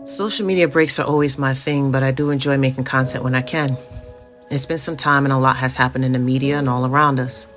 Social media breaks are always my thing, but I do enjoy making content when I can. It's been some time and a lot has happened in the media and all around us.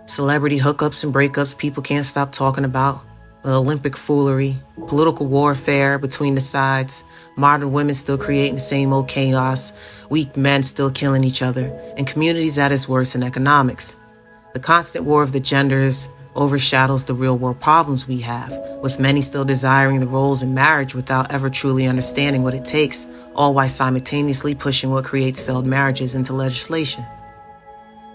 Celebrity hookups and breakups people can't stop talking about, the Olympic foolery, political warfare between the sides, modern women still creating the same old chaos, weak men still killing each other, and communities at its worst in economics. The constant war of the genders overshadows the real world problems we have, with many still desiring the roles in marriage without ever truly understanding what it takes, all while simultaneously pushing what creates failed marriages into legislation.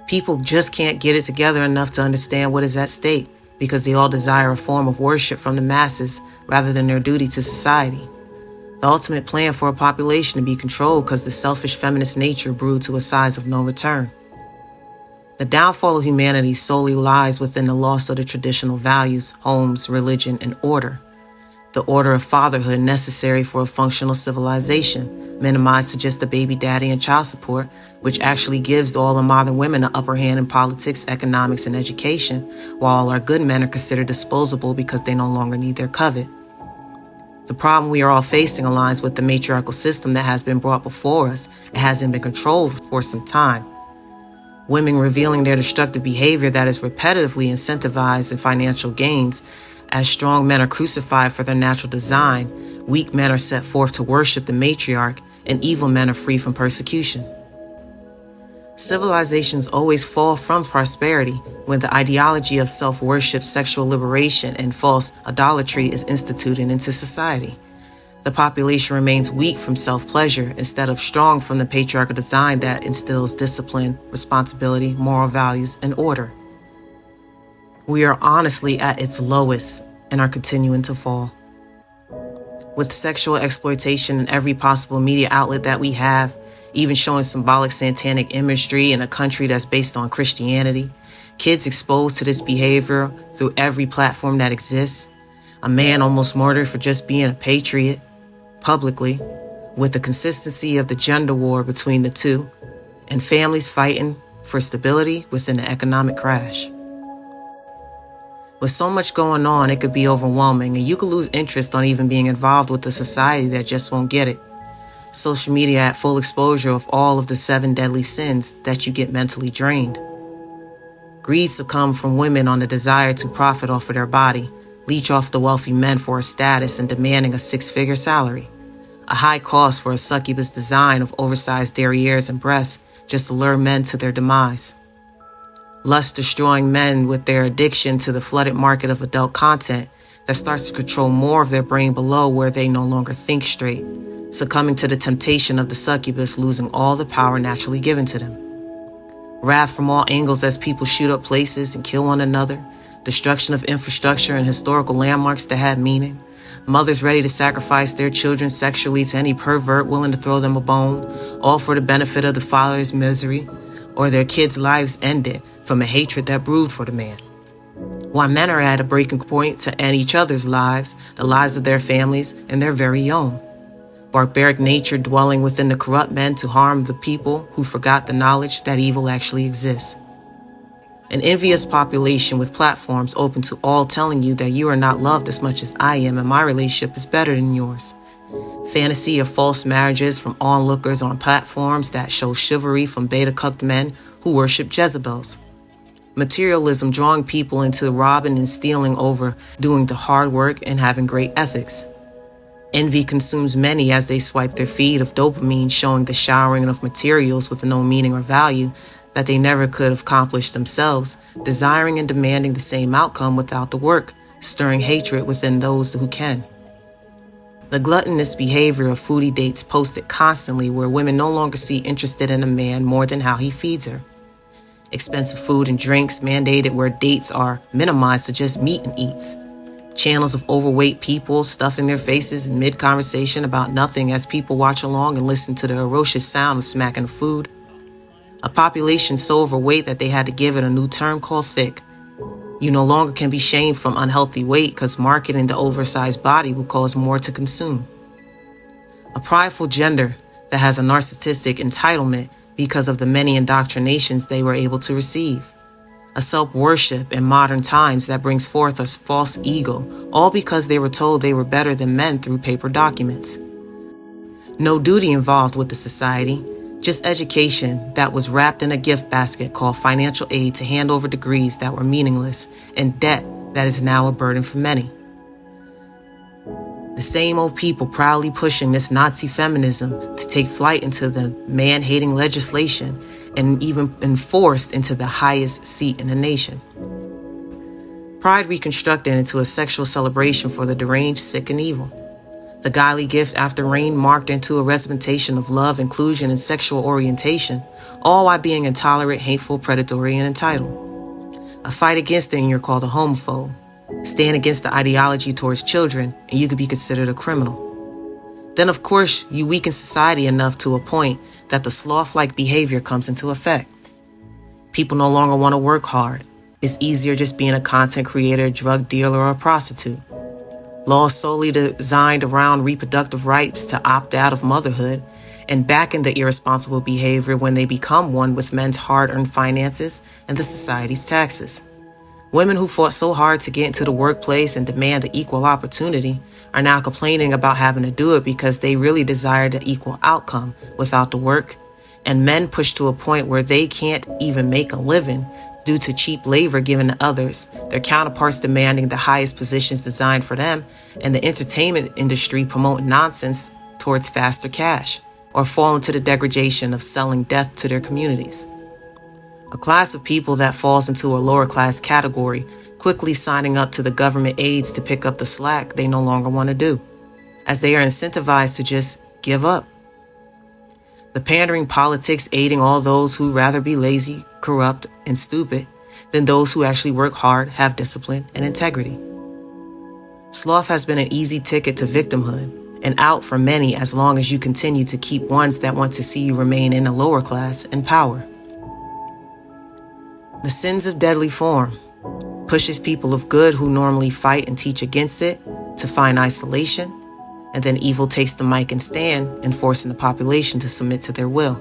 People just can't get it together enough to understand what is at stake, because they all desire a form of worship from the masses rather than their duty to society. The ultimate plan for a population to be controlled because the selfish feminist nature brewed to a size of no return. The downfall of humanity solely lies within the loss of the traditional values, homes, religion, and order. The order of fatherhood necessary for a functional civilization, minimized to just the baby daddy and child support, which actually gives all the modern women an upper hand in politics, economics, and education, while all our good men are considered disposable because they no longer need their covet. The problem we are all facing aligns with the matriarchal system that has been brought before us and hasn't been controlled for some time. Women revealing their destructive behavior that is repetitively incentivized in financial gains. As strong men are crucified for their natural design, weak men are set forth to worship the matriarch, and evil men are free from persecution. Civilizations always fall from prosperity when the ideology of self-worship, sexual liberation, and false idolatry is instituted into society. The population remains weak from self-pleasure instead of strong from the patriarchal design that instills discipline, responsibility, moral values, and order. We are honestly at its lowest and are continuing to fall. With sexual exploitation in every possible media outlet that we have, even showing symbolic satanic imagery in a country that's based on Christianity, kids exposed to this behavior through every platform that exists, a man almost murdered for just being a patriot, publicly, with the consistency of the gender war between the two, and families fighting for stability within the economic crash. With so much going on, it could be overwhelming, and you could lose interest on even being involved with a society that just won't get it. Social media at full exposure of all of the 7 deadly sins that you get mentally drained. Greed succumbs from women on the desire to profit off of their body, leech off the wealthy men for a status and demanding a 6-figure salary. A high cost for a succubus design of oversized derrieres and breasts just to lure men to their demise. Lust destroying men with their addiction to the flooded market of adult content that starts to control more of their brain below where they no longer think straight, succumbing to the temptation of the succubus losing all the power naturally given to them. Wrath from all angles as people shoot up places and kill one another, destruction of infrastructure and historical landmarks that have meaning, mothers ready to sacrifice their children sexually to any pervert willing to throw them a bone, all for the benefit of the father's misery, or their kids' lives ended from a hatred that brewed for the man. While men are at a breaking point to end each other's lives, the lives of their families, and their very own. Barbaric nature dwelling within the corrupt men to harm the people who forgot the knowledge that evil actually exists. An envious population with platforms open to all telling you that you are not loved as much as I am and my relationship is better than yours. Fantasy of false marriages from onlookers on platforms that show chivalry from beta-cucked men who worship Jezebels. Materialism drawing people into robbing and stealing over doing the hard work and having great ethics. Envy consumes many as they swipe their feed of dopamine showing the showering of materials with no meaning or value that they never could have accomplished themselves, desiring and demanding the same outcome without the work, stirring hatred within those who can. The gluttonous behavior of foodie dates posted constantly where women no longer see interested in a man more than how he feeds her. Expensive food and drinks mandated where dates are minimized to just meet and eats. Channels of overweight people stuffing their faces in mid-conversation about nothing as people watch along and listen to the ferocious sound of smacking the food. A population so overweight that they had to give it a new term called thick. You no longer can be shamed from unhealthy weight because marketing the oversized body will cause more to consume. A prideful gender that has a narcissistic entitlement because of the many indoctrinations they were able to receive. a self-worship in modern times that brings forth a false ego, all because they were told they were better than men through paper documents. No duty involved with the society, just education that was wrapped in a gift basket called financial aid to hand over degrees that were meaningless and debt that is now a burden for many. The same old people proudly pushing this Nazi feminism to take flight into the man-hating legislation and even enforced into the highest seat in the nation. Pride reconstructed into a sexual celebration for the deranged, sick, and evil. The godly gift after rain marked into a representation of love, inclusion, and sexual orientation, all while being intolerant, hateful, predatory, and entitled. A fight against it and you're called a homophobe. Stand against the ideology towards children and you could be considered a criminal. Then of course you weaken society enough to a point that the sloth-like behavior comes into effect. People no longer want to work hard. It's easier just being a content creator, drug dealer, or a prostitute. Laws solely designed around reproductive rights to opt out of motherhood and back in the irresponsible behavior when they become one with men's hard-earned finances and the society's taxes. Women who fought so hard to get into the workplace and demand the equal opportunity are now complaining about having to do it because they really desire the equal outcome without the work, and men pushed to a point where they can't even make a living due to cheap labor given to others, their counterparts demanding the highest positions designed for them, and the entertainment industry promoting nonsense towards faster cash, or fall into the degradation of selling death to their communities. A class of people that falls into a lower class category, quickly signing up to the government aids to pick up the slack they no longer want to do, as they are incentivized to just give up. The pandering politics aiding all those who rather be lazy, corrupt, and stupid than those who actually work hard, have discipline, and integrity. Sloth has been an easy ticket to victimhood and out for many as long as you continue to keep ones that want to see you remain in a lower class in power. The sins of deadly form pushes people of good who normally fight and teach against it to find isolation, and then evil takes the mic and stand, enforcing the population to submit to their will.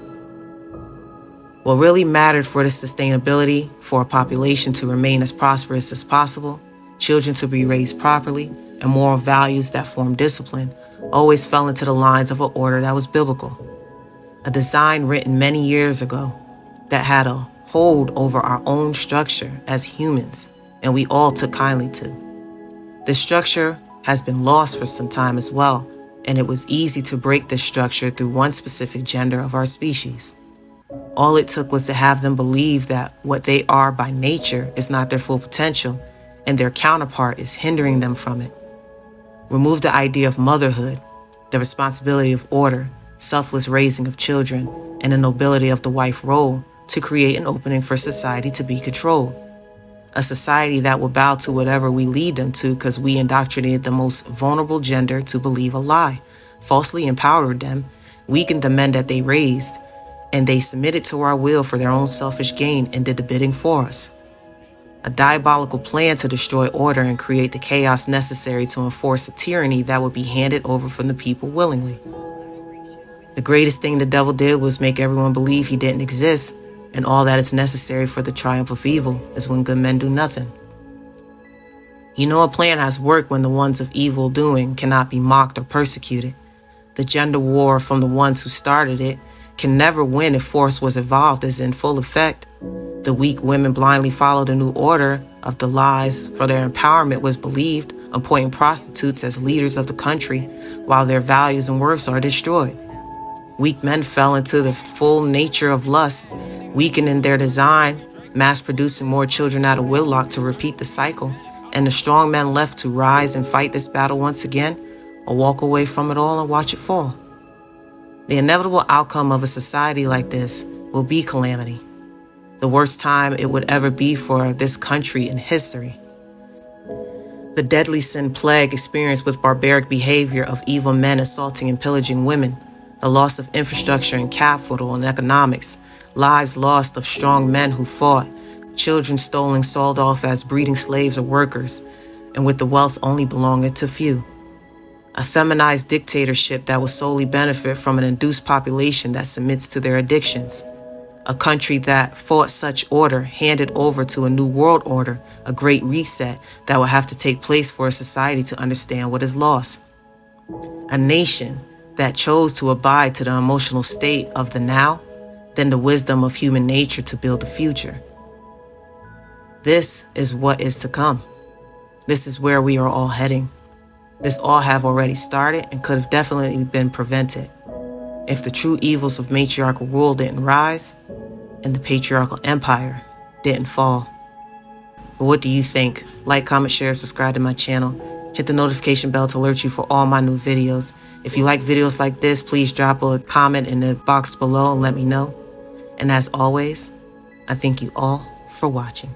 What really mattered for the sustainability for a population to remain as prosperous as possible, children to be raised properly, and moral values that form discipline, always fell into the lines of an order that was biblical. A design written many years ago that had a hold over our own structure as humans, and we all took kindly to. This structure has been lost for some time as well, and it was easy to break this structure through one specific gender of our species. All it took was to have them believe that what they are by nature is not their full potential, and their counterpart is hindering them from it. Remove the idea of motherhood, the responsibility of order, selfless raising of children, and the nobility of the wife role to create an opening for society to be controlled. A society that will bow to whatever we lead them to because we indoctrinated the most vulnerable gender to believe a lie, falsely empowered them, weakened the men that they raised, and they submitted to our will for their own selfish gain and did the bidding for us. A diabolical plan to destroy order and create the chaos necessary to enforce a tyranny that would be handed over from the people willingly. The greatest thing the devil did was make everyone believe he didn't exist, and all that is necessary for the triumph of evil is when good men do nothing. You know a plan has worked when the ones of evil doing cannot be mocked or persecuted. The gender war from the ones who started it can never win if force was evolved as in full effect. The weak women blindly followed a new order of the lies for their empowerment was believed, appointing prostitutes as leaders of the country while their values and worths are destroyed. Weak men fell into the full nature of lust, weakening their design, mass-producing more children out of wedlock to repeat the cycle, and the strong men left to rise and fight this battle once again, or walk away from it all and watch it fall. The inevitable outcome of a society like this will be calamity, the worst time it would ever be for this country in history. The deadly sin plague experienced with barbaric behavior of evil men assaulting and pillaging women, the loss of infrastructure and capital and economics, lives lost of strong men who fought, children stolen, sold off as breeding slaves or workers, and with the wealth only belonging to few. A feminized dictatorship that will solely benefit from an induced population that submits to their addictions. A country that fought such order handed over to a new world order, a great reset that will have to take place for a society to understand what is lost. A nation that chose to abide to the emotional state of the now, then the wisdom of human nature to build the future. This is what is to come. This is where we are all heading. This all have already started and could have definitely been prevented if the true evils of matriarchal rule didn't rise and the patriarchal empire didn't fall. But what do you think? Like, comment, share, subscribe to my channel. Hit the notification bell to alert you for all my new videos. If you like videos like this, please drop a comment in the box below and let me know. And as always, I thank you all for watching.